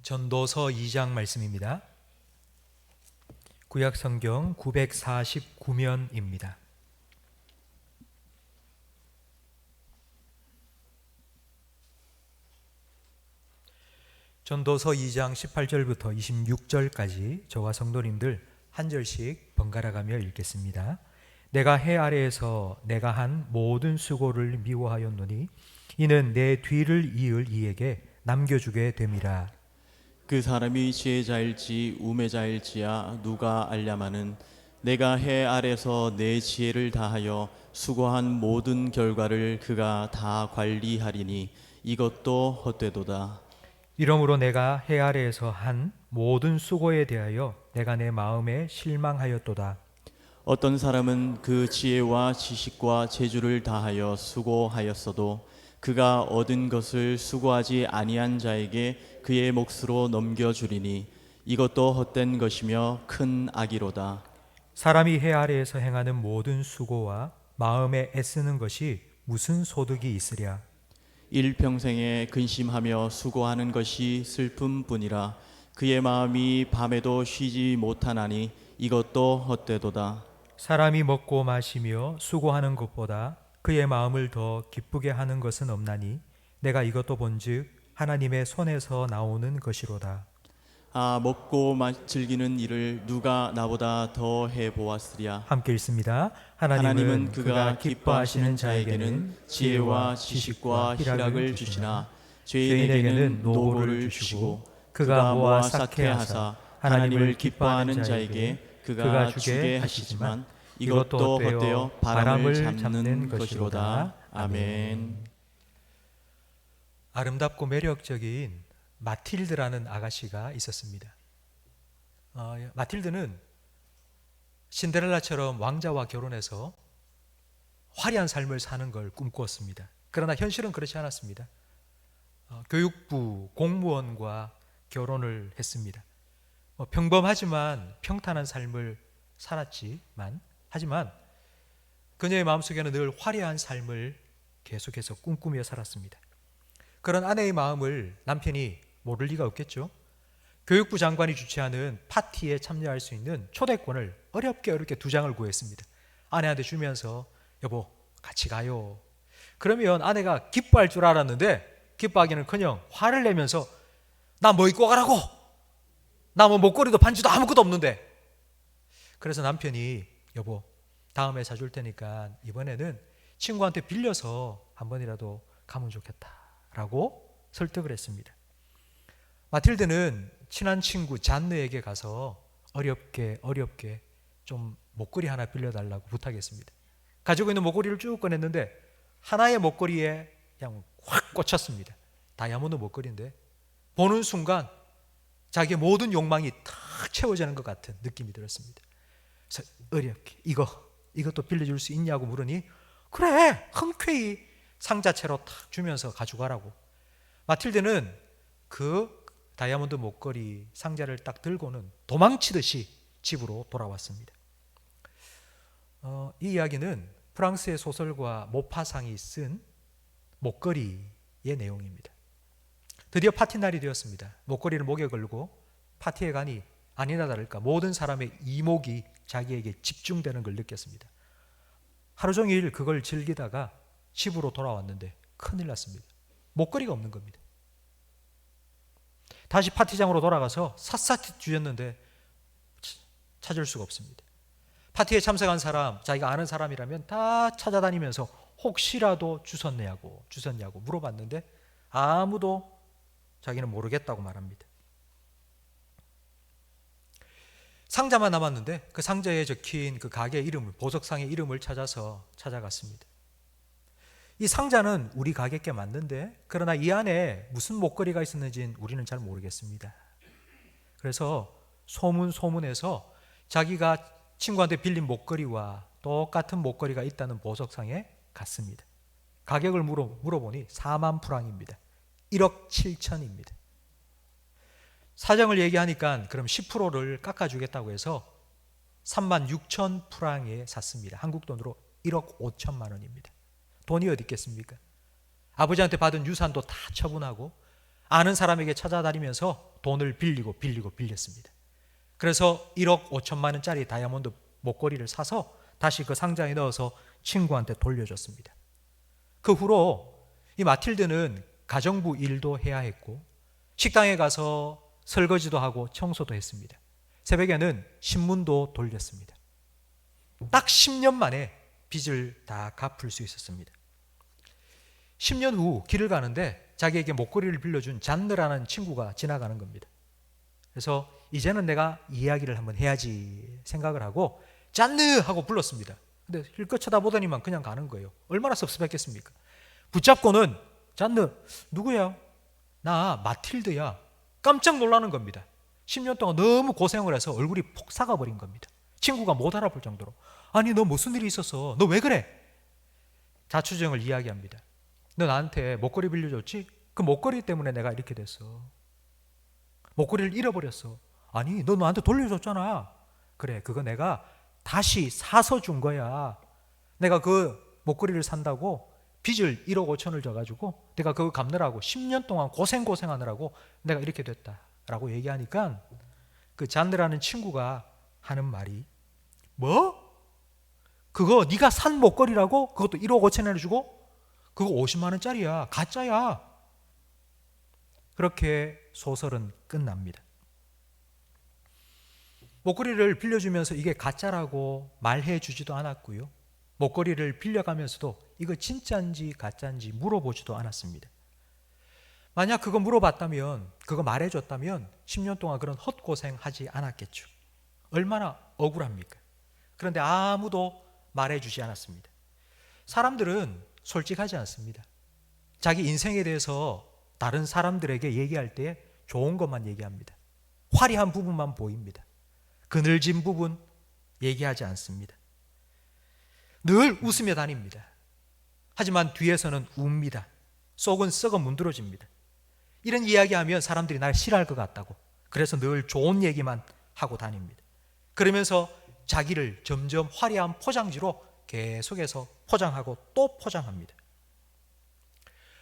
전도서 2장 말씀입니다. 구약 성경 949면입니다. 전도서 2장 18절부터 26절까지 저와 성도님들 한 절씩 번갈아 가며 읽겠습니다. 내가 해 아래에서 내가 한 모든 수고를 미워하였노니 이는 내 뒤를 이을 이에게 남겨주게 됨이라. 그 사람이 지혜자일지 우매자일지야 누가 알랴마는 내가 해 아래서 내 지혜를 다하여 수고한 모든 결과를 그가 다 관리하리니 이것도 헛되도다. 이러므로 내가 해 아래에서 한 모든 수고에 대하여 내가 내 마음에 실망하였도다. 어떤 사람은 그 지혜와 지식과 재주를 다하여 수고하였어도 그가 얻은 것을 수고하지 아니한 자에게 그의 몫으로 넘겨주리니 이것도 헛된 것이며 큰 악이로다. 사람이 해 아래에서 행하는 모든 수고와 마음에 애쓰는 것이 무슨 소득이 있으랴. 일평생에 근심하며 수고하는 것이 슬픔뿐이라. 그의 마음이 밤에도 쉬지 못하나니 이것도 헛되도다. 사람이 먹고 마시며 수고하는 것보다 그의 마음을 더 기쁘게 하는 것은 없나니 내가 이것도 본즉 하나님의 손에서 나오는 것이로다. 먹고 즐기는 일을 누가 나보다 더 해보았으랴. 함께 읽습니다. 하나님은 그가 기뻐하시는 자에게는 지혜와 지식과 희락을 주시나 죄인에게는 노고를 주시고 그가 모아 쌓게 하사 하나님을 기뻐하는 자에게 그가 주게 하시지만 이것도 헛되어 바람을 잡는 것이로다. 아멘. 아름답고 매력적인 마틸드라는 아가씨가 있었습니다. 마틸드는 신데렐라처럼 왕자와 결혼해서 화려한 삶을 사는 걸 꿈꾸었습니다. 그러나 현실은 그렇지 않았습니다. 교육부 공무원과 결혼을 했습니다. 평범하지만 평탄한 삶을 살았지만 하지만 그녀의 마음속에는 늘 화려한 삶을 계속해서 꿈꾸며 살았습니다. 그런 아내의 마음을 남편이 모를 리가 없겠죠. 교육부 장관이 주최하는 파티에 참여할 수 있는 초대권을 어렵게 2장을 구했습니다. 아내한테 주면서 여보 같이 가요. 그러면 아내가 기뻐할 줄 알았는데 기뻐하기는커녕 화를 내면서 나 뭐 입고 가라고? 나 뭐 목걸이도 반지도 아무것도 없는데. 그래서 남편이 여보 다음에 사줄 테니까 이번에는 친구한테 빌려서 한 번이라도 가면 좋겠다라고 설득을 했습니다. 마틸드는 친한 친구 잔느에게 가서 어렵게 좀 목걸이 하나 빌려달라고 부탁했습니다. 가지고 있는 목걸이를 쭉 꺼냈는데 하나의 목걸이에 그냥 확 꽂혔습니다. 다이아몬드 목걸이인데 보는 순간 자기의 모든 욕망이 탁 채워지는 것 같은 느낌이 들었습니다. 그래서 어렵게 이것도 빌려줄 수 있냐고 물으니 그래 흔쾌히 상자채로 탁 주면서 가져가라고. 마틸드는 그 다이아몬드 목걸이 상자를 딱 들고는 도망치듯이 집으로 돌아왔습니다. 이 이야기는 프랑스의 소설가 모파상이 쓴 목걸이의 내용입니다. 드디어 파티 날이 되었습니다. 목걸이를 목에 걸고 파티에 가니 아니나 다를까 모든 사람의 이목이 자기에게 집중되는 걸 느꼈습니다. 하루 종일 그걸 즐기다가 집으로 돌아왔는데 큰일 났습니다. 목걸이가 없는 겁니다. 다시 파티장으로 돌아가서 샅샅이 뒤졌는데 찾을 수가 없습니다. 파티에 참석한 사람, 자기가 아는 사람이라면 다 찾아다니면서 혹시라도 주웠냐고 물어봤는데 아무도 자기는 모르겠다고 말합니다. 상자만 남았는데 그 상자에 적힌 그 가게의 이름을, 보석상의 이름을 찾아갔습니다. 이 상자는 우리 가게께 맞는데 그러나 이 안에 무슨 목걸이가 있었는지는 우리는 잘 모르겠습니다. 그래서 소문에서 자기가 친구한테 빌린 목걸이와 똑같은 목걸이가 있다는 보석상에 갔습니다. 가격을 물어보니 4만 프랑입니다. 1억 7천입니다. 사정을 얘기하니까 그럼 10%를 깎아주겠다고 해서 3만 6천 프랑에 샀습니다. 한국 돈으로 1억 5천만 원입니다. 돈이 어디 있겠습니까? 아버지한테 받은 유산도 다 처분하고 아는 사람에게 찾아다니면서 돈을 빌리고 빌렸습니다. 그래서 1억 5천만 원짜리 다이아몬드 목걸이를 사서 다시 그 상자에 넣어서 친구한테 돌려줬습니다. 그 후로 이 마틸드는 가정부 일도 해야 했고 식당에 가서 설거지도 하고 청소도 했습니다. 새벽에는 신문도 돌렸습니다. 딱 10년 만에 빚을 다 갚을 수 있었습니다. 10년 후 길을 가는데 자기에게 목걸이를 빌려준 잔느라는 친구가 지나가는 겁니다. 그래서 이제는 내가 이야기를 한번 해야지 생각을 하고 잔느 하고 불렀습니다. 근데 힐끗 쳐다보더니만 그냥 가는 거예요. 얼마나 섭섭했겠습니까? 붙잡고는 잔느 누구야? 나 마틸드야. 깜짝 놀라는 겁니다. 10년 동안 너무 고생을 해서 얼굴이 폭 사가버린 겁니다. 친구가 못 알아볼 정도로. 아니 너 무슨 일이 있었어? 너 왜 그래? 자초지종을 이야기합니다. 너 나한테 목걸이 빌려줬지? 그 목걸이 때문에 내가 이렇게 됐어. 목걸이를 잃어버렸어. 아니 너 나한테 돌려줬잖아. 그래 그거 내가 다시 사서 준 거야. 내가 그 목걸이를 산다고 빚을 1억 5천을 져가지고 내가 그거 갚느라고 10년 동안 고생하느라고 내가 이렇게 됐다라고 얘기하니까 그 잔느라는 친구가 하는 말이 뭐? 그거 네가 산 목걸이라고? 그것도 1억 5천을 주고? 그거 50만 원짜리야. 가짜야. 그렇게 소설은 끝납니다. 목걸이를 빌려주면서 이게 가짜라고 말해 주지도 않았고요. 목걸이를 빌려가면서도 이거 진짜인지 가짜인지 물어보지도 않았습니다. 만약 그거 물어봤다면, 그거 말해줬다면 10년 동안 그런 헛고생하지 않았겠죠. 얼마나 억울합니까? 그런데 아무도 말해주지 않았습니다. 사람들은 솔직하지 않습니다. 자기 인생에 대해서 다른 사람들에게 얘기할 때 좋은 것만 얘기합니다. 화려한 부분만 보입니다. 그늘진 부분 얘기하지 않습니다. 늘 웃으며 다닙니다. 하지만 뒤에서는 웁니다. 속은 썩어 문드러집니다. 이런 이야기하면 사람들이 날 싫어할 것 같다고. 그래서 늘 좋은 얘기만 하고 다닙니다. 그러면서 자기를 점점 화려한 포장지로 계속해서 포장하고 또 포장합니다.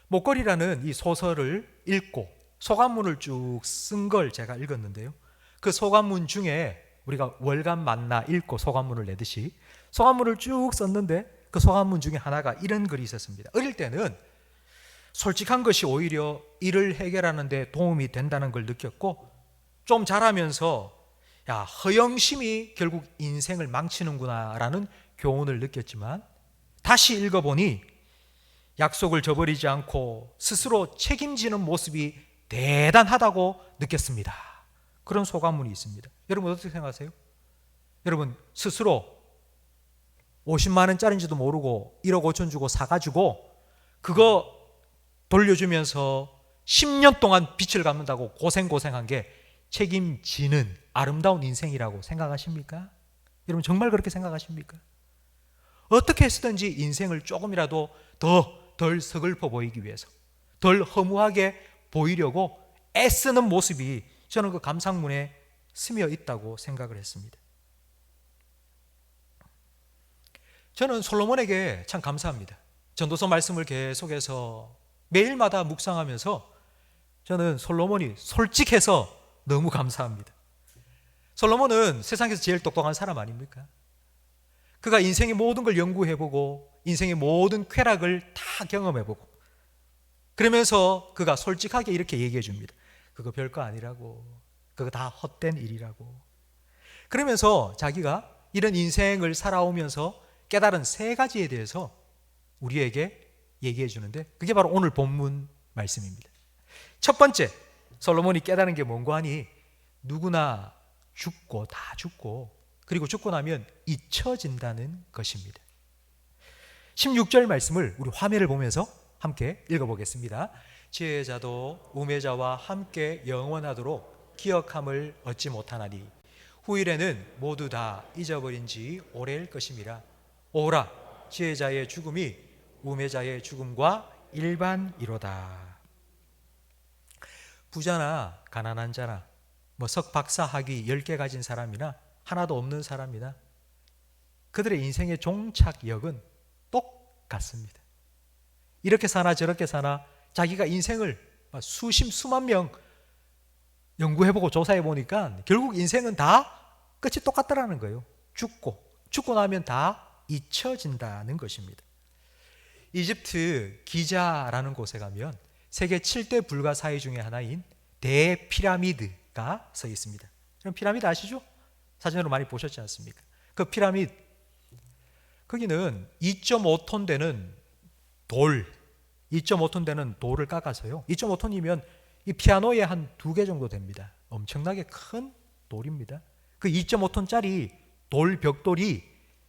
목걸이라는 이 소설을 읽고 소감문을 쭉 쓴 걸 제가 읽었는데요. 그 소감문 중에 우리가 월간 만나 읽고 소감문을 내듯이 소감문을 쭉 썼는데 그 소감문 중에 하나가 이런 글이 있었습니다. 어릴 때는 솔직한 것이 오히려 일을 해결하는 데 도움이 된다는 걸 느꼈고 좀 자라면서 야, 허영심이 결국 인생을 망치는구나 라는 교훈을 느꼈지만 다시 읽어보니 약속을 저버리지 않고 스스로 책임지는 모습이 대단하다고 느꼈습니다. 그런 소감문이 있습니다. 여러분 어떻게 생각하세요? 여러분 스스로 50만 원짜리인지도 모르고 1억 5천 주고 사가지고 그거 돌려주면서 10년 동안 빚을 갚는다고 고생한 게 책임지는 아름다운 인생이라고 생각하십니까? 여러분 정말 그렇게 생각하십니까? 어떻게 해서든지 인생을 조금이라도 덜 서글퍼 보이기 위해서 덜 허무하게 보이려고 애쓰는 모습이 저는 그 감상문에 스며 있다고 생각을 했습니다. 저는 솔로몬에게 참 감사합니다. 전도서 말씀을 계속해서 매일마다 묵상하면서 저는 솔로몬이 솔직해서 너무 감사합니다. 솔로몬은 세상에서 제일 똑똑한 사람 아닙니까? 그가 인생의 모든 걸 연구해보고 인생의 모든 쾌락을 다 경험해보고 그러면서 그가 솔직하게 이렇게 얘기해 줍니다. 그거 별거 아니라고. 그거 다 헛된 일이라고. 그러면서 자기가 이런 인생을 살아오면서 깨달은 3가지에 대해서 우리에게 얘기해 주는데 그게 바로 오늘 본문 말씀입니다. 첫 번째, 솔로몬이 깨달은 게 뭔고 하니 누구나 죽고 다 죽고 그리고 죽고 나면 잊혀진다는 것입니다. 16절 말씀을 우리 화면을 보면서 함께 읽어보겠습니다. 지혜자도 우매자와 함께 영원하도록 기억함을 얻지 못하나니 후일에는 모두 다 잊어버린 지 오래일 것임이라. 오라 지혜자의 죽음이 우매자의 죽음과 일반이로다. 부자나 가난한 자나 석박사 학위 10개 가진 사람이나 하나도 없는 사람이나 그들의 인생의 종착역은 똑같습니다. 이렇게 사나 저렇게 사나 자기가 인생을 수만 명 연구해보고 조사해보니까 결국 인생은 다 끝이 똑같더라는 거예요. 죽고 나면 다 잊혀진다는 것입니다. 이집트 기자라는 곳에 가면 세계 7대 불가사의 중에 하나인 대피라미드가 서 있습니다. 그럼 피라미드 아시죠? 사진으로 많이 보셨지 않습니까? 그 피라미드, 거기는 2.5톤 되는 2.5톤 되는 돌을 깎아서요. 2.5톤이면 이 피아노에 한 2개 정도 됩니다. 엄청나게 큰 돌입니다. 그 2.5톤짜리 벽돌이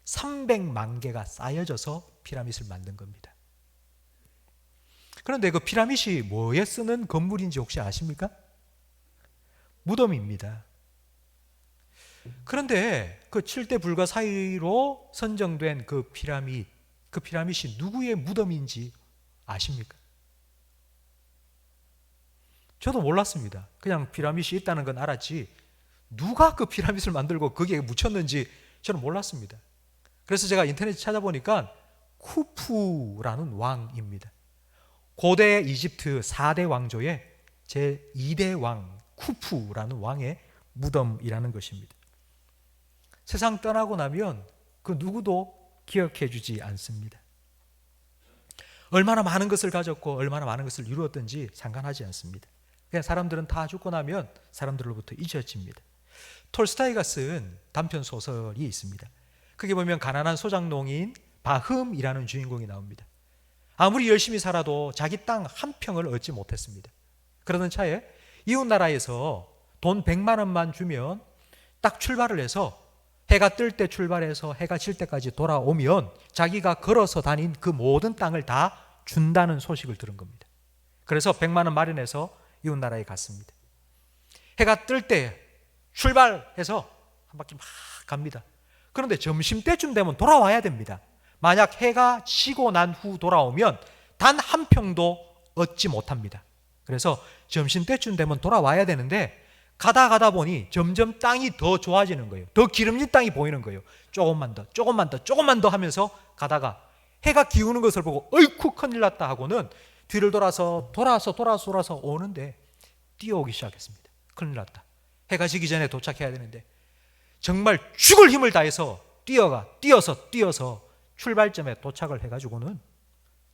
300만 개가 쌓여져서 피라미드를 만든 겁니다. 그런데 그 피라미드이 뭐에 쓰는 건물인지 혹시 아십니까? 무덤입니다. 그런데 그 7대 불가 사이로 선정된 그 피라미드이 누구의 무덤인지 아십니까? 저도 몰랐습니다. 그냥 피라미드이 있다는 건 알았지 누가 그 피라미드를 만들고 거기에 묻혔는지 저는 몰랐습니다. 그래서 제가 인터넷에 찾아보니까 쿠푸라는 왕입니다. 고대 이집트 4대 왕조의 제2대 왕 쿠푸라는 왕의 무덤이라는 것입니다. 세상 떠나고 나면 그 누구도 기억해 주지 않습니다. 얼마나 많은 것을 가졌고 얼마나 많은 것을 이루었든지 상관하지 않습니다. 그냥 사람들은 다 죽고 나면 사람들로부터 잊혀집니다. 톨스토이가 쓴 단편 소설이 있습니다. 거기 보면 가난한 소작농인 바흠이라는 주인공이 나옵니다. 아무리 열심히 살아도 자기 땅 한 평을 얻지 못했습니다. 그러던 차에 이웃 나라에서 돈 100만 원만 주면 딱 출발을 해서 해가 뜰 때 출발해서 해가 질 때까지 돌아오면 자기가 걸어서 다닌 그 모든 땅을 다 준다는 소식을 들은 겁니다. 그래서 100만 원 마련해서 이웃 나라에 갔습니다. 해가 뜰 때 출발해서 한 바퀴 막 갑니다. 그런데 점심때쯤 되면 돌아와야 됩니다. 만약 해가 지고 난 후 돌아오면 단 한 평도 얻지 못합니다. 그래서 점심때쯤 되면 돌아와야 되는데 가다 보니 점점 땅이 더 좋아지는 거예요. 더 기름진 땅이 보이는 거예요. 조금만 더 하면서 가다가 해가 기우는 것을 보고 어이쿠 큰일 났다 하고는 뒤를 돌아서 오는데 뛰어오기 시작했습니다. 큰일 났다. 해가 지기 전에 도착해야 되는데 정말 죽을 힘을 다해서 뛰어서 출발점에 도착을 해가지고는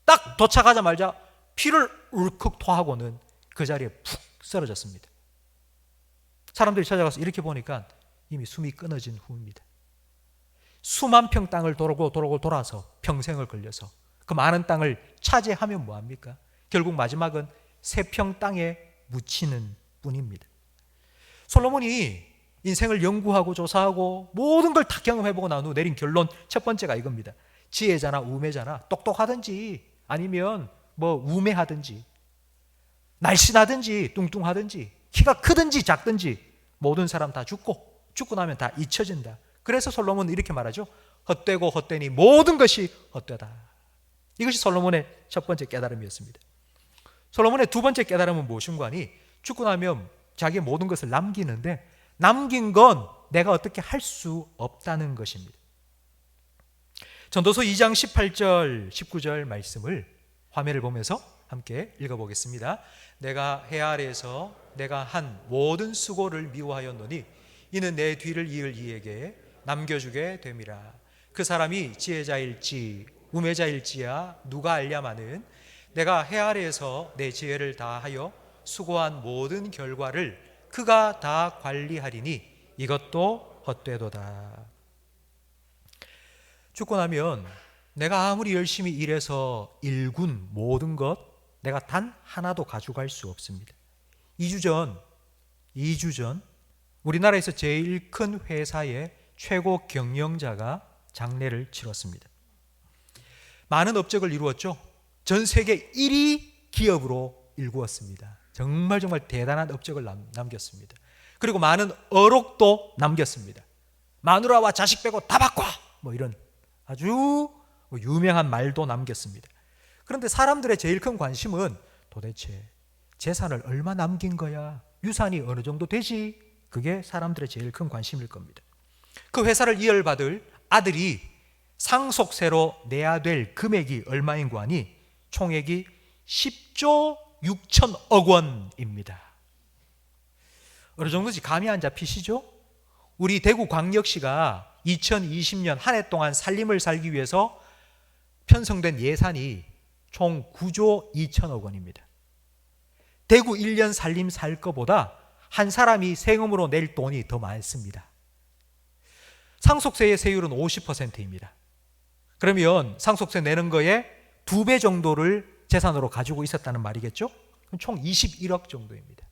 딱 도착하자마자 피를 울컥 토하고는 그 자리에 푹 쓰러졌습니다. 사람들이 찾아가서 이렇게 보니까 이미 숨이 끊어진 후입니다. 수만 평 땅을 돌아서 평생을 걸려서 그 많은 땅을 차지하면 뭐합니까? 결국 마지막은 3평 땅에 묻히는 뿐입니다. 솔로몬이 인생을 연구하고 조사하고 모든 걸 다 경험해보고 난 후 내린 결론 첫 번째가 이겁니다. 지혜자나 우매자나 똑똑하든지 아니면 우매하든지 날씬하든지 뚱뚱하든지 키가 크든지 작든지 모든 사람 다 죽고 나면 다 잊혀진다. 그래서 솔로몬은 이렇게 말하죠. 헛되고 헛되니 모든 것이 헛되다. 이것이 솔로몬의 첫 번째 깨달음이었습니다. 솔로몬의 두 번째 깨달음은 무엇인가 하니 죽고 나면 자기의 모든 것을 남기는데 남긴 건 내가 어떻게 할 수 없다는 것입니다. 전도서 2장 18절 19절 말씀을 화면을 보면서 함께 읽어보겠습니다. 내가 해 아래에서 내가 한 모든 수고를 미워하였노니 이는 내 뒤를 이을 이에게 남겨주게 됨이라. 그 사람이 지혜자일지 우매자일지야 누가 알랴마는 내가 해 아래에서 내 지혜를 다하여 수고한 모든 결과를 그가 다 관리하리니 이것도 헛되도다. 죽고 나면 내가 아무리 열심히 일해서 일군 모든 것 내가 단 하나도 가져갈 수 없습니다. 2주 전 우리나라에서 제일 큰 회사의 최고 경영자가 장례를 치렀습니다. 많은 업적을 이루었죠. 전 세계 1위 기업으로 일구었습니다. 정말 대단한 업적을 남겼습니다. 그리고 많은 어록도 남겼습니다. 마누라와 자식 빼고 다 바꿔! 이런 아주 유명한 말도 남겼습니다. 그런데 사람들의 제일 큰 관심은 도대체 재산을 얼마 남긴 거야? 유산이 어느 정도 되지? 그게 사람들의 제일 큰 관심일 겁니다. 그 회사를 이어받을 아들이 상속세로 내야 될 금액이 얼마인 거 아니? 총액이 10조 6천억 원입니다. 어느 정도인지 감이 안 잡히시죠? 우리 대구광역시가 2020년 한 해 동안 살림을 살기 위해서 편성된 예산이 총 9조 2천억 원입니다. 대구 1년 살림 살 것보다 한 사람이 세금으로 낼 돈이 더 많습니다. 상속세의 세율은 50%입니다. 그러면 상속세 내는 거에 2배 정도를 재산으로 가지고 있었다는 말이겠죠? 총 21억 정도입니다.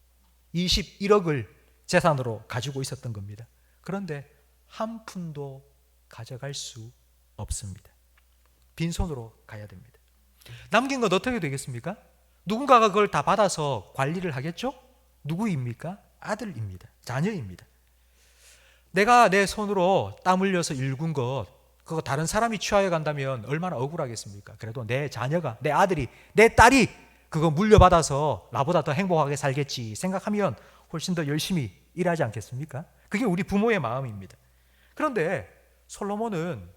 21억을 재산으로 가지고 있었던 겁니다. 그런데 한 푼도 가져갈 수 없습니다. 빈손으로 가야 됩니다. 남긴 건 어떻게 되겠습니까? 누군가가 그걸 다 받아서 관리를 하겠죠? 누구입니까? 아들입니다. 자녀입니다. 내가 내 손으로 땀 흘려서 일군 것, 그거 다른 사람이 취하여 간다면 얼마나 억울하겠습니까? 그래도 내 자녀가, 내 아들이, 내 딸이 그거 물려받아서 나보다 더 행복하게 살겠지 생각하면 훨씬 더 열심히 일하지 않겠습니까? 그게 우리 부모의 마음입니다. 그런데 솔로몬은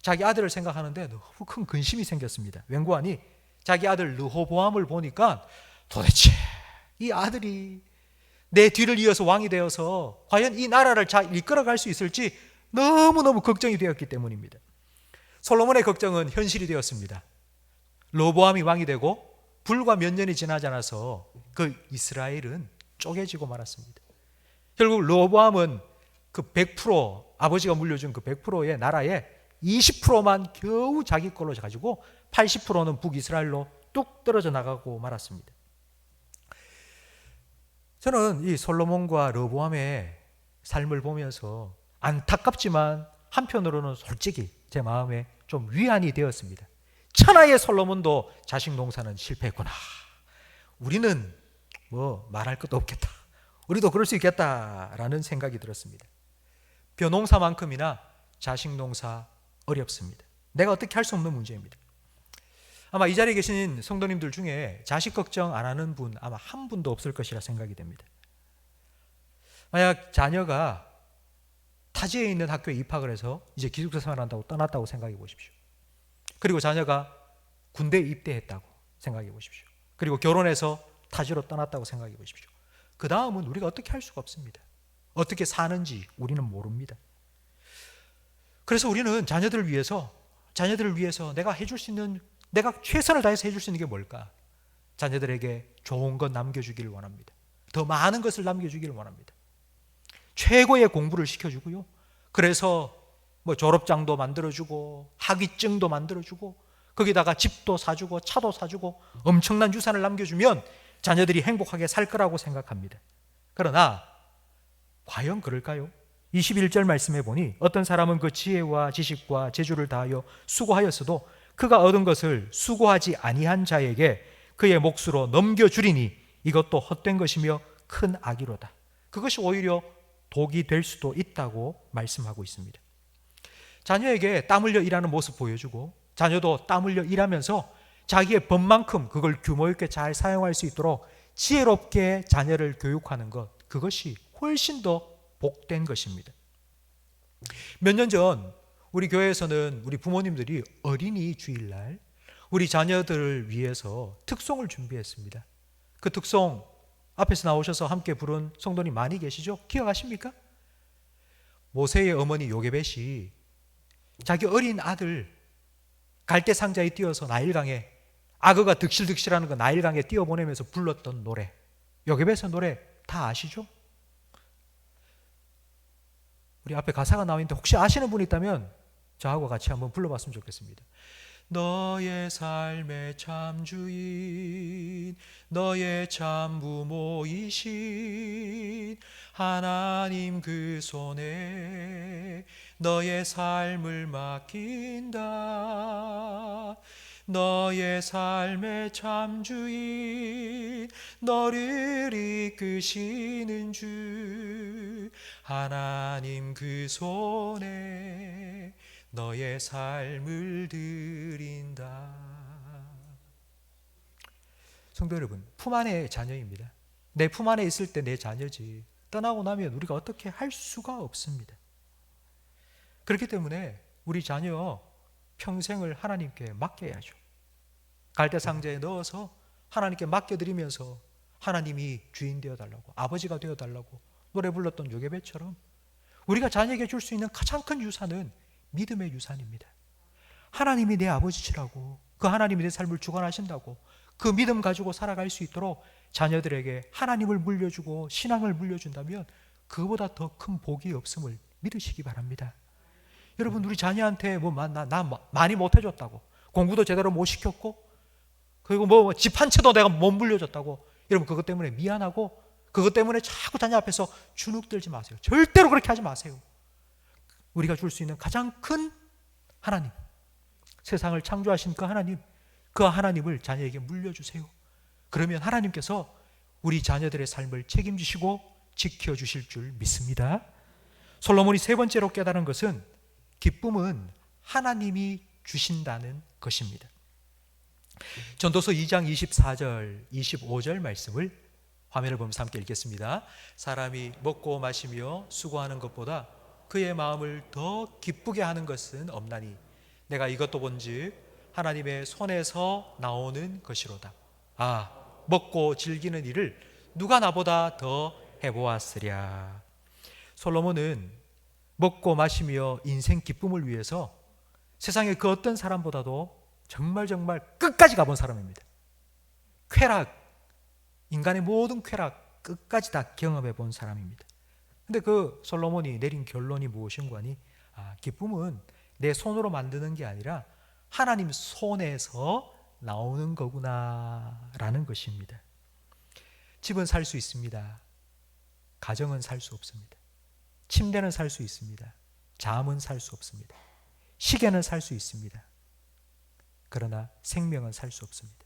자기 아들을 생각하는데 너무 큰 근심이 생겼습니다. 웬고하니 자기 아들 르호보암을 보니까 도대체 이 아들이 내 뒤를 이어서 왕이 되어서 과연 이 나라를 잘 이끌어갈 수 있을지 너무너무 걱정이 되었기 때문입니다. 솔로몬의 걱정은 현실이 되었습니다. 르호보암이 왕이 되고 불과 몇 년이 지나지 않아서 그 이스라엘은 쪼개지고 말았습니다. 결국 르호보암은 그 100% 아버지가 물려준 그 100%의 나라의 20%만 겨우 자기 걸로 가지고 80%는 북이스라엘로 뚝 떨어져 나가고 말았습니다. 저는 이 솔로몬과 르호보암의 삶을 보면서 안타깝지만 한편으로는 솔직히 제 마음에 좀 위안이 되었습니다. 천하의 솔로몬도 자식 농사는 실패했구나. 우리는 뭐 말할 것도 없겠다. 우리도 그럴 수 있겠다라는 생각이 들었습니다. 벼농사만큼이나 자식 농사 어렵습니다. 내가 어떻게 할 수 없는 문제입니다. 아마 이 자리에 계신 성도님들 중에 자식 걱정 안 하는 분 아마 한 분도 없을 것이라 생각이 됩니다. 만약 자녀가 타지에 있는 학교에 입학을 해서 이제 기숙사 생활한다고 떠났다고 생각해 보십시오. 그리고 자녀가 군대에 입대했다고 생각해 보십시오. 그리고 결혼해서 타지로 떠났다고 생각해 보십시오. 그 다음은 우리가 어떻게 할 수가 없습니다. 어떻게 사는지 우리는 모릅니다. 그래서 우리는 자녀들을 위해서 내가 해줄 수 있는, 내가 최선을 다해서 해줄 수 있는 게 뭘까? 자녀들에게 좋은 것 남겨주기를 원합니다. 더 많은 것을 남겨주기를 원합니다. 최고의 공부를 시켜주고요. 그래서 뭐 졸업장도 만들어주고 학위증도 만들어주고 거기다가 집도 사주고 차도 사주고 엄청난 유산을 남겨주면 자녀들이 행복하게 살 거라고 생각합니다. 그러나 과연 그럴까요? 21절 말씀해 보니 어떤 사람은 그 지혜와 지식과 재주를 다하여 수고하였어도 그가 얻은 것을 수고하지 아니한 자에게 그의 몫으로 넘겨주리니 이것도 헛된 것이며 큰 악이로다. 그것이 오히려 독이 될 수도 있다고 말씀하고 있습니다. 자녀에게 땀 흘려 일하는 모습 보여주고 자녀도 땀 흘려 일하면서 자기의 법만큼 그걸 규모 있게 잘 사용할 수 있도록 지혜롭게 자녀를 교육하는 것, 그것이 훨씬 더 복된 것입니다. 몇 년 전 우리 교회에서는 우리 부모님들이 어린이 주일날 우리 자녀들을 위해서 특송을 준비했습니다. 그 특송 앞에서 나오셔서 함께 부른 성도님 많이 계시죠? 기억하십니까? 모세의 어머니 요게벳이 자기 어린 아들 갈대 상자에 띄어서 나일강에 악어가 득실득실하는 거 나일강에 띄어보내면서 불렀던 노래, 요게벳의 노래 다 아시죠? 우리 앞에 가사가 나와 있는데 혹시 아시는 분 있다면 저하고 같이 한번 불러봤으면 좋겠습니다. 너의 삶의 참 주인, 너의 참 부모이신 하나님 그 손에 너의 삶을 맡긴다. 너의 삶의 참 주인, 너를 이끄시는 주 하나님 그 손에 너의 삶을 드린다. 성도 여러분, 품 안의 자녀입니다. 내 품 안에 있을 때 내 자녀지 떠나고 나면 우리가 어떻게 할 수가 없습니다. 그렇기 때문에 우리 자녀 평생을 하나님께 맡겨야죠. 갈대 상자에 넣어서 하나님께 맡겨드리면서 하나님이 주인 되어달라고, 아버지가 되어달라고 노래 불렀던 요게벳처럼 우리가 자녀에게 줄 수 있는 가장 큰 유산은 믿음의 유산입니다. 하나님이 내 아버지시라고, 그 하나님이 내 삶을 주관하신다고 그 믿음 가지고 살아갈 수 있도록 자녀들에게 하나님을 물려주고 신앙을 물려준다면 그보다 더 큰 복이 없음을 믿으시기 바랍니다. 여러분, 우리 자녀한테 나 많이 못해줬다고, 공부도 제대로 못 시켰고, 그리고 집 한 채도 내가 못 물려줬다고, 여러분 그것 때문에 미안하고 그것 때문에 자꾸 자녀 앞에서 주눅들지 마세요. 절대로 그렇게 하지 마세요. 우리가 줄 수 있는 가장 큰 하나님, 세상을 창조하신 그 하나님을 자녀에게 물려주세요. 그러면 하나님께서 우리 자녀들의 삶을 책임지시고 지켜주실 줄 믿습니다. 솔로몬이 세 번째로 깨달은 것은 기쁨은 하나님이 주신다는 것입니다. 전도서 2장 24절, 25절 말씀을 화면을 보면서 함께 읽겠습니다. 사람이 먹고 마시며 수고하는 것보다 그의 마음을 더 기쁘게 하는 것은 없나니 내가 이것도 본즉 하나님의 손에서 나오는 것이로다. 먹고 즐기는 일을 누가 나보다 더 해보았으랴. 솔로몬은 먹고 마시며 인생 기쁨을 위해서 세상의 그 어떤 사람보다도 정말 끝까지 가본 사람입니다. 쾌락, 인간의 모든 쾌락 끝까지 다 경험해 본 사람입니다. 근데 그 솔로몬이 내린 결론이 무엇인가 하니 기쁨은 내 손으로 만드는 게 아니라 하나님 손에서 나오는 거구나 라는 것입니다. 집은 살 수 있습니다. 가정은 살 수 없습니다. 침대는 살 수 있습니다. 잠은 살 수 없습니다. 시계는 살 수 있습니다. 그러나 생명은 살 수 없습니다.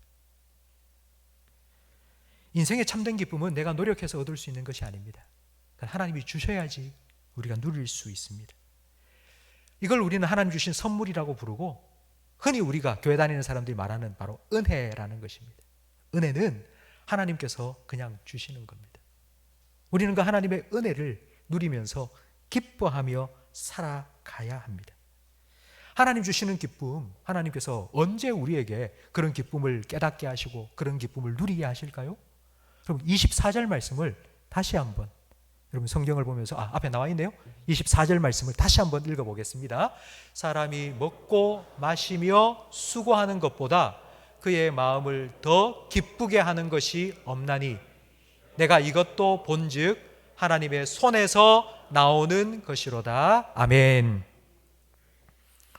인생의 참된 기쁨은 내가 노력해서 얻을 수 있는 것이 아닙니다. 하나님이 주셔야지 우리가 누릴 수 있습니다. 이걸 우리는 하나님 주신 선물이라고 부르고 흔히 우리가 교회 다니는 사람들이 말하는 바로 은혜라는 것입니다. 은혜는 하나님께서 그냥 주시는 겁니다. 우리는 그 하나님의 은혜를 누리면서 기뻐하며 살아가야 합니다. 하나님 주시는 기쁨, 하나님께서 언제 우리에게 그런 기쁨을 깨닫게 하시고 그런 기쁨을 누리게 하실까요? 여러분 24절 말씀을 다시 한번, 여러분 성경을 보면서 앞에 나와 있네요. 24절 말씀을 다시 한번 읽어보겠습니다. 사람이 먹고 마시며 수고하는 것보다 그의 마음을 더 기쁘게 하는 것이 없나니 내가 이것도 본즉 하나님의 손에서 나오는 것이로다. 아멘.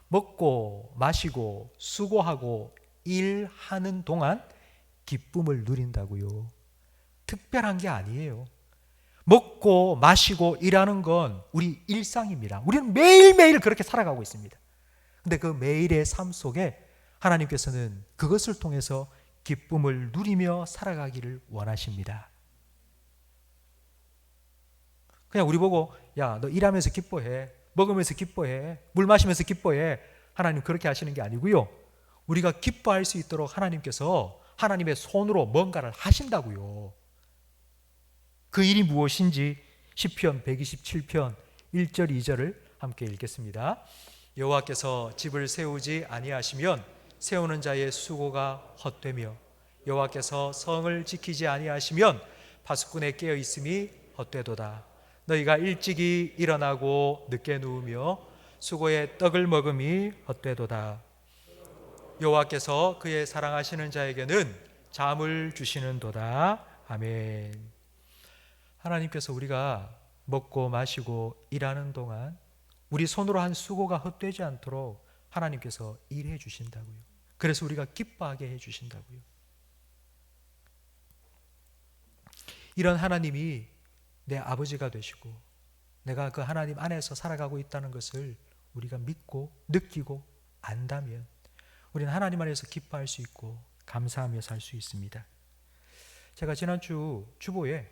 먹고 마시고 수고하고 일하는 동안 기쁨을 누린다고요. 특별한 게 아니에요. 먹고 마시고 일하는 건 우리 일상입니다. 우리는 매일매일 그렇게 살아가고 있습니다. 근데 그 매일의 삶 속에 하나님께서는 그것을 통해서 기쁨을 누리며 살아가기를 원하십니다. 그냥 우리 보고 야, 너 일하면서 기뻐해, 먹으면서 기뻐해, 물 마시면서 기뻐해, 하나님 그렇게 하시는 게 아니고요. 우리가 기뻐할 수 있도록 하나님께서 하나님의 손으로 뭔가를 하신다고요. 그 일이 무엇인지 시편 127편 1절 2절을 함께 읽겠습니다. 여호와께서 집을 세우지 아니하시면 세우는 자의 수고가 헛되며 여호와께서 성을 지키지 아니하시면 파수꾼에 깨어 있음이 헛되도다. 너희가 일찍이 일어나고 늦게 누우며 수고의 떡을 먹음이 헛되도다. 여호와께서 그의 사랑하시는 자에게는 잠을 주시는도다. 아멘. 하나님께서 우리가 먹고 마시고 일하는 동안 우리 손으로 한 수고가 헛되지 않도록 하나님께서 일해 주신다고요. 그래서 우리가 기뻐하게 해 주신다고요. 이런 하나님이 내 아버지가 되시고 내가 그 하나님 안에서 살아가고 있다는 것을 우리가 믿고 느끼고 안다면 우리는 하나님 안에서 기뻐할 수 있고 감사하며 살 수 있습니다. 제가 지난주 주보에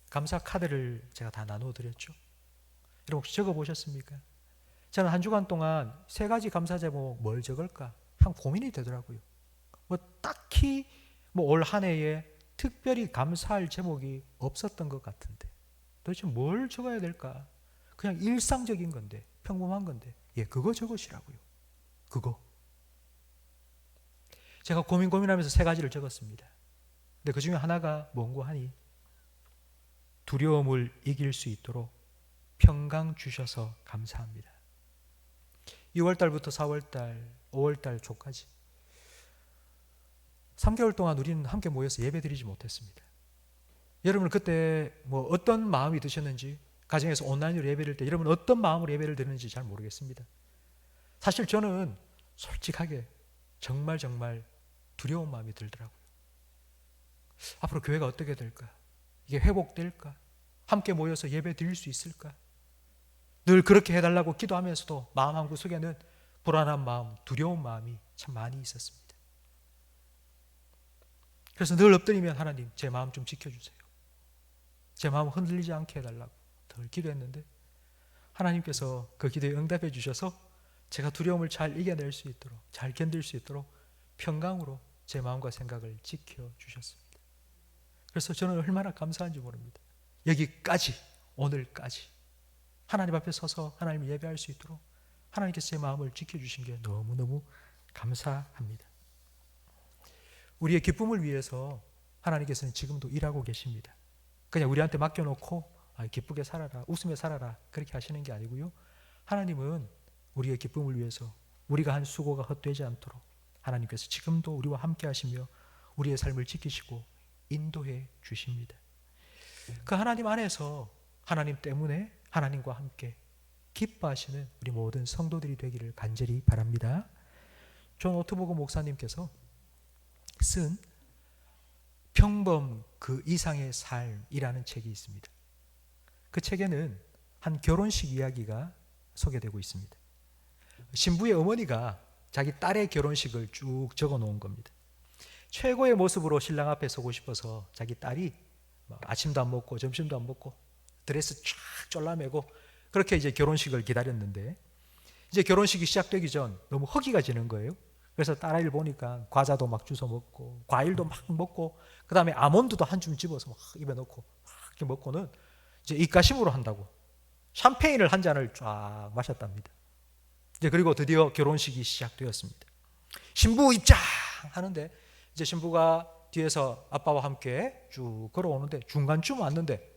감사 카드를 제가 다 나눠드렸죠. 여러분 혹시 적어보셨습니까? 저는 한 주간 동안 3가지 감사 제목 뭘 적을까 참 고민이 되더라고요. 딱히 올 한 해에 특별히 감사할 제목이 없었던 것 같은데 도대체 뭘 적어야 될까? 그냥 일상적인 건데, 평범한 건데, 그거 적으시라고요. 그거. 제가 고민하면서 3가지를 적었습니다. 근데 그 중에 하나가 뭔고 하니 두려움을 이길 수 있도록 평강 주셔서 감사합니다. 2월달부터 4월달, 5월달 초까지 3개월 동안 우리는 함께 모여서 예배 드리지 못했습니다. 여러분 그때 뭐 어떤 마음이 드셨는지, 가정에서 온라인으로 예배를 때 여러분 어떤 마음으로 예배를 드리는지 잘 모르겠습니다. 사실 저는 솔직하게 정말 두려운 마음이 들더라고요. 앞으로 교회가 어떻게 될까? 이게 회복될까? 함께 모여서 예배 드릴 수 있을까? 늘 그렇게 해달라고 기도하면서도 마음 한구석에는 불안한 마음, 두려운 마음이 참 많이 있었습니다. 그래서 늘 엎드리면 하나님 제 마음 좀 지켜주세요. 제 마음 흔들리지 않게 해달라고 늘 기도했는데 하나님께서 그 기도에 응답해 주셔서 제가 두려움을 잘 이겨낼 수 있도록, 잘 견딜 수 있도록 평강으로 제 마음과 생각을 지켜주셨습니다. 그래서 저는 얼마나 감사한지 모릅니다. 여기까지, 오늘까지 하나님 앞에 서서 하나님을 예배할 수 있도록 하나님께서 제 마음을 지켜주신 게 너무너무 감사합니다. 우리의 기쁨을 위해서 하나님께서는 지금도 일하고 계십니다. 그냥 우리한테 맡겨놓고 기쁘게 살아라, 웃으며 살아라 그렇게 하시는 게 아니고요. 하나님은 우리의 기쁨을 위해서 우리가 한 수고가 헛되지 않도록 하나님께서 지금도 우리와 함께 하시며 우리의 삶을 지키시고 인도해 주십니다. 그 하나님 안에서 하나님 때문에 하나님과 함께 기뻐하시는 우리 모든 성도들이 되기를 간절히 바랍니다. 존 오트보그 목사님께서 쓴 평범 그 이상의 삶이라는 책이 있습니다. 그 책에는 한 결혼식 이야기가 소개되고 있습니다. 신부의 어머니가 자기 딸의 결혼식을 쭉 적어 놓은 겁니다. 최고의 모습으로 신랑 앞에 서고 싶어서 자기 딸이 아침도 안 먹고 점심도 안 먹고 드레스 쫙 졸라매고 그렇게 이제 결혼식을 기다렸는데 이제 결혼식이 시작되기 전 너무 허기가 지는 거예요. 그래서 딸아이를 보니까 과자도 막 주워 먹고 과일도 막 먹고 그 다음에 아몬드도 한 줌 집어서 막 입에 넣고 막 이렇게 먹고는 이제 입가심으로 한다고 샴페인을 한 잔을 쫙 마셨답니다. 이제 그리고 드디어 결혼식이 시작되었습니다. 신부 입장 하는데 이제 신부가 뒤에서 아빠와 함께 쭉 걸어오는데 중간쯤 왔는데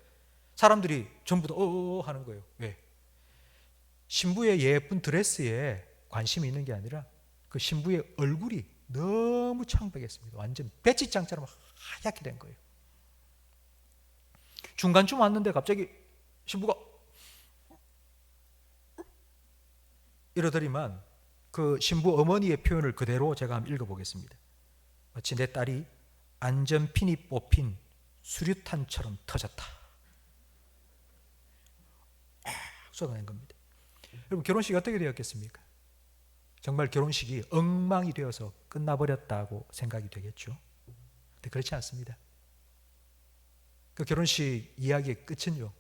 사람들이 전부 다 하는 거예요. 왜? 신부의 예쁜 드레스에 관심이 있는 게 아니라 그 신부의 얼굴이 너무 창백했습니다. 완전 배지장처럼 하얗게 된 거예요. 중간쯤 왔는데 갑자기 신부가 이러더니만 그 신부 어머니의 표현을 그대로 제가 한번 읽어보겠습니다. 마치 내 딸이 안전핀이 뽑힌 수류탄처럼 터졌다. 쏟아낸 겁니다. 여러분 결혼식이 어떻게 되었겠습니까? 정말 결혼식이 엉망이 되어서 끝나버렸다고 생각이 되겠죠. 근데 그렇지 않습니다. 그 결혼식 이야기의 끝은요,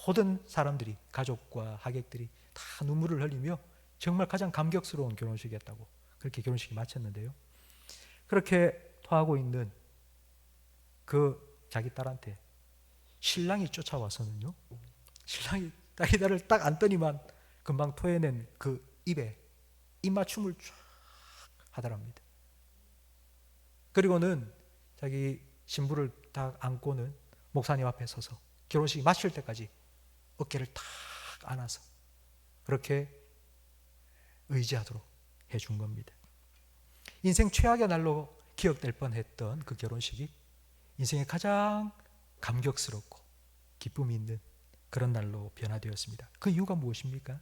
모든 사람들이 가족과 하객들이 다 눈물을 흘리며 정말 가장 감격스러운 결혼식이었다고 그렇게 결혼식이 마쳤는데요. 그렇게 토하고 있는 그 자기 딸한테 신랑이 쫓아와서는요, 신랑이 자기 딸을 딱 안더니만 금방 토해낸 그 입에 입맞춤을 쫙 하더랍니다. 그리고는 자기 신부를 딱 안고는 목사님 앞에 서서 결혼식이 마칠 때까지 어깨를 탁 안아서 그렇게 의지하도록 해준 겁니다. 인생 최악의 날로 기억될 뻔했던 그 결혼식이 인생의 가장 감격스럽고 기쁨이 있는 그런 날로 변화되었습니다. 그 이유가 무엇입니까?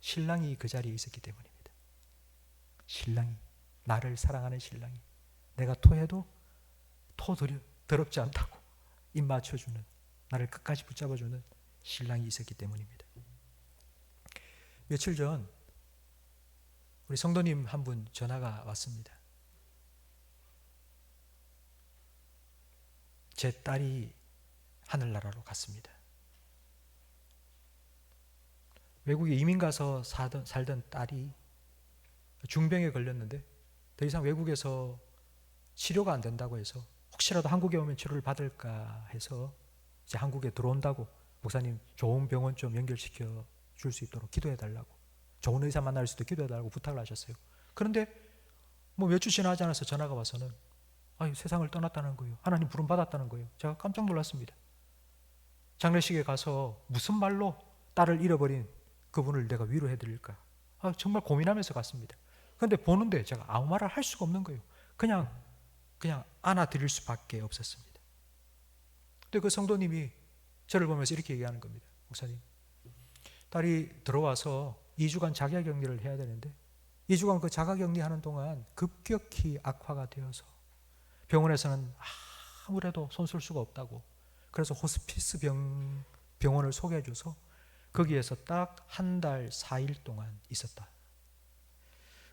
신랑이 그 자리에 있었기 때문입니다. 신랑이, 나를 사랑하는 신랑이 내가 토해도 더럽지 않다고 입 맞춰주는, 나를 끝까지 붙잡아주는 신랑이 있었기 때문입니다. 며칠 전 우리 성도님 한 분 전화가 왔습니다. 제 딸이 하늘나라로 갔습니다. 외국에 이민 가서 살던 딸이 중병에 걸렸는데 더 이상 외국에서 치료가 안 된다고 해서 혹시라도 한국에 오면 치료를 받을까 해서 이제 한국에 들어온다고 목사님 좋은 병원 좀 연결시켜 줄 수 있도록 기도해 달라고, 좋은 의사 만날 수도 기도해 달라고 부탁을 하셨어요. 그런데 뭐 몇 주 지나지 않아서 전화가 와서는 세상을 떠났다는 거예요. 하나님 부름 받았다는 거예요. 제가 깜짝 놀랐습니다. 장례식에 가서 무슨 말로 딸을 잃어버린 그분을 내가 위로해 드릴까? 정말 고민하면서 갔습니다. 그런데 보는데 제가 아무 말을 할 수가 없는 거예요. 그냥 안아드릴 수밖에 없었습니다. 근데 그 성도님이 저를 보면서 이렇게 얘기하는 겁니다. 목사님, 딸이 들어와서 2주간 자가격리를 해야 되는데 2주간 그 자가격리하는 동안 급격히 악화가 되어서 병원에서는 아무래도 손쓸 수가 없다고, 그래서 호스피스 병원을 소개해줘서 거기에서 딱 1달 4일 동안 있었다.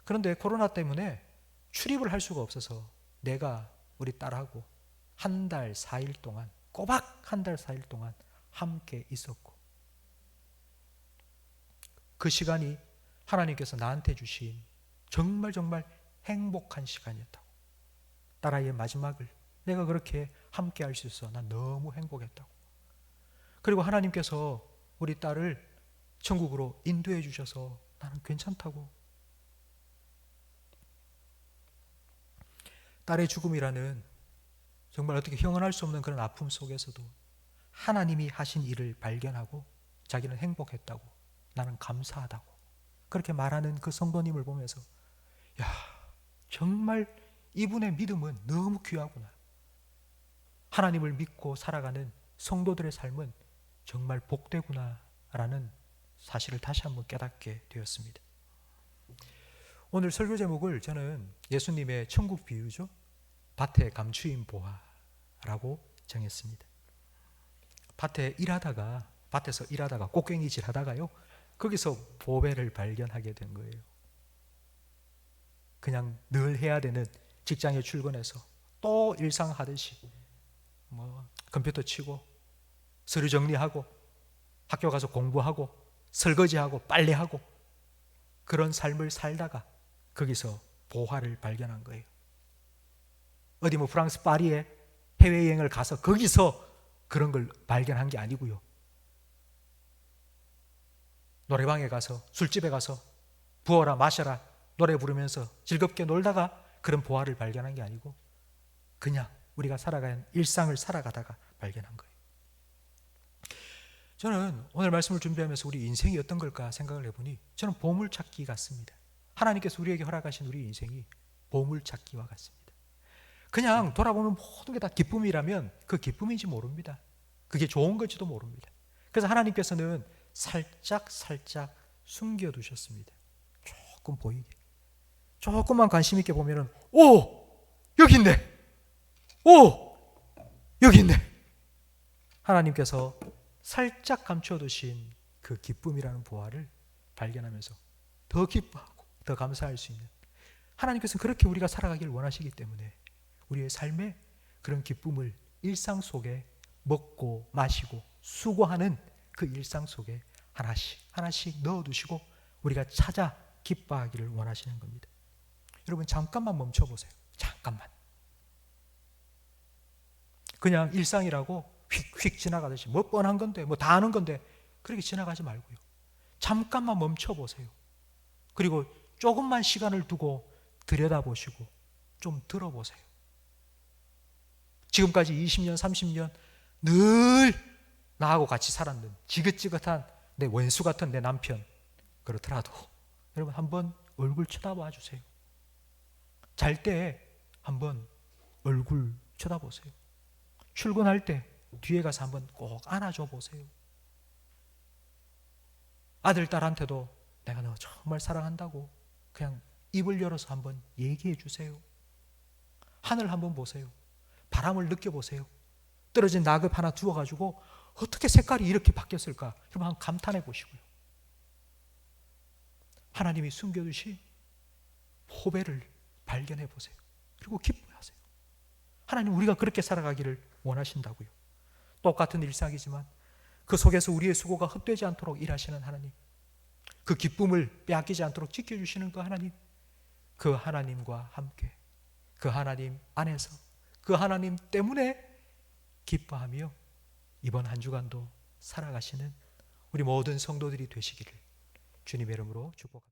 그런데 코로나 때문에 출입을 할 수가 없어서 내가 우리 딸하고 1달 4일 동안, 꼬박 1달 4일 동안 함께 있었고, 그 시간이 하나님께서 나한테 주신 정말 행복한 시간이었다고. 딸아이의 마지막을 내가 그렇게 함께 할 수 있어 난 너무 행복했다고. 그리고 하나님께서 우리 딸을 천국으로 인도해 주셔서 나는 괜찮다고. 딸의 죽음이라는 정말 어떻게 형언할 수 없는 그런 아픔 속에서도 하나님이 하신 일을 발견하고 자기는 행복했다고, 나는 감사하다고 그렇게 말하는 그 성도님을 보면서 정말 이분의 믿음은 너무 귀하구나. 하나님을 믿고 살아가는 성도들의 삶은 정말 복되구나 라는 사실을 다시 한번 깨닫게 되었습니다. 오늘 설교 제목을 저는 예수님의 천국 비유죠, 밭의 감추인 보화라고 정했습니다. 밭에서 일하다가 꽃갱이질 하다가요, 거기서 보배를 발견하게 된 거예요. 그냥 늘 해야 되는 직장에 출근해서 또 일상하듯이 컴퓨터 치고 서류 정리하고 학교 가서 공부하고 설거지하고 빨래하고 그런 삶을 살다가 거기서 보화를 발견한 거예요. 어디 프랑스 파리에 해외여행을 가서 거기서 그런 걸 발견한 게 아니고요. 노래방에 가서, 술집에 가서 부어라 마셔라 노래 부르면서 즐겁게 놀다가 그런 보화를 발견한 게 아니고 그냥 우리가 살아가는 일상을 살아가다가 발견한 거예요. 저는 오늘 말씀을 준비하면서 우리 인생이 어떤 걸까 생각을 해보니 저는 보물찾기 같습니다. 하나님께서 우리에게 허락하신 우리 인생이 보물찾기와 같습니다. 그냥 돌아보면 모든 게 다 기쁨이라면 그 기쁨인지 모릅니다. 그게 좋은 건지도 모릅니다. 그래서 하나님께서는 살짝 숨겨두셨습니다. 조금 보이게. 조금만 관심 있게 보면은 여기 있네. 여기 있네. 하나님께서 살짝 감춰두신 그 기쁨이라는 보화를 발견하면서 더 기뻐하고 더 감사할 수 있는, 하나님께서는 그렇게 우리가 살아가기를 원하시기 때문에 우리의 삶에 그런 기쁨을 일상 속에 먹고 마시고 수고하는 그 일상 속에 하나씩 넣어두시고 우리가 찾아 기뻐하기를 원하시는 겁니다. 여러분 잠깐만 멈춰보세요. 잠깐만. 그냥 일상이라고 휙휙 지나가듯이 뻔한 건데 다 아는 건데 그렇게 지나가지 말고요. 잠깐만 멈춰보세요. 그리고 조금만 시간을 두고 들여다보시고 좀 들어보세요. 지금까지 20년 30년 늘 나하고 같이 살았는 지긋지긋한 내 원수 같은 내 남편, 그렇더라도 여러분 한번 얼굴 쳐다봐 주세요. 잘 때 한번 얼굴 쳐다보세요. 출근할 때 뒤에 가서 한번 꼭 안아줘 보세요. 아들, 딸한테도 내가 너 정말 사랑한다고 그냥 입을 열어서 한번 얘기해 주세요. 하늘 한번 보세요. 바람을 느껴보세요. 떨어진 낙엽 하나 두어가지고 어떻게 색깔이 이렇게 바뀌었을까? 여러분 한번 감탄해 보시고요. 하나님이 숨겨두신 보배를 발견해 보세요. 그리고 기뻐하세요. 하나님 우리가 그렇게 살아가기를 원하신다고요. 똑같은 일상이지만 그 속에서 우리의 수고가 헛되지 않도록 일하시는 하나님, 그 기쁨을 빼앗기지 않도록 지켜주시는 그 하나님, 그 하나님과 함께 그 하나님 안에서 그 하나님 때문에 기뻐하며 이번 한 주간도 살아가시는 우리 모든 성도들이 되시기를 주님의 이름으로 축복합니다.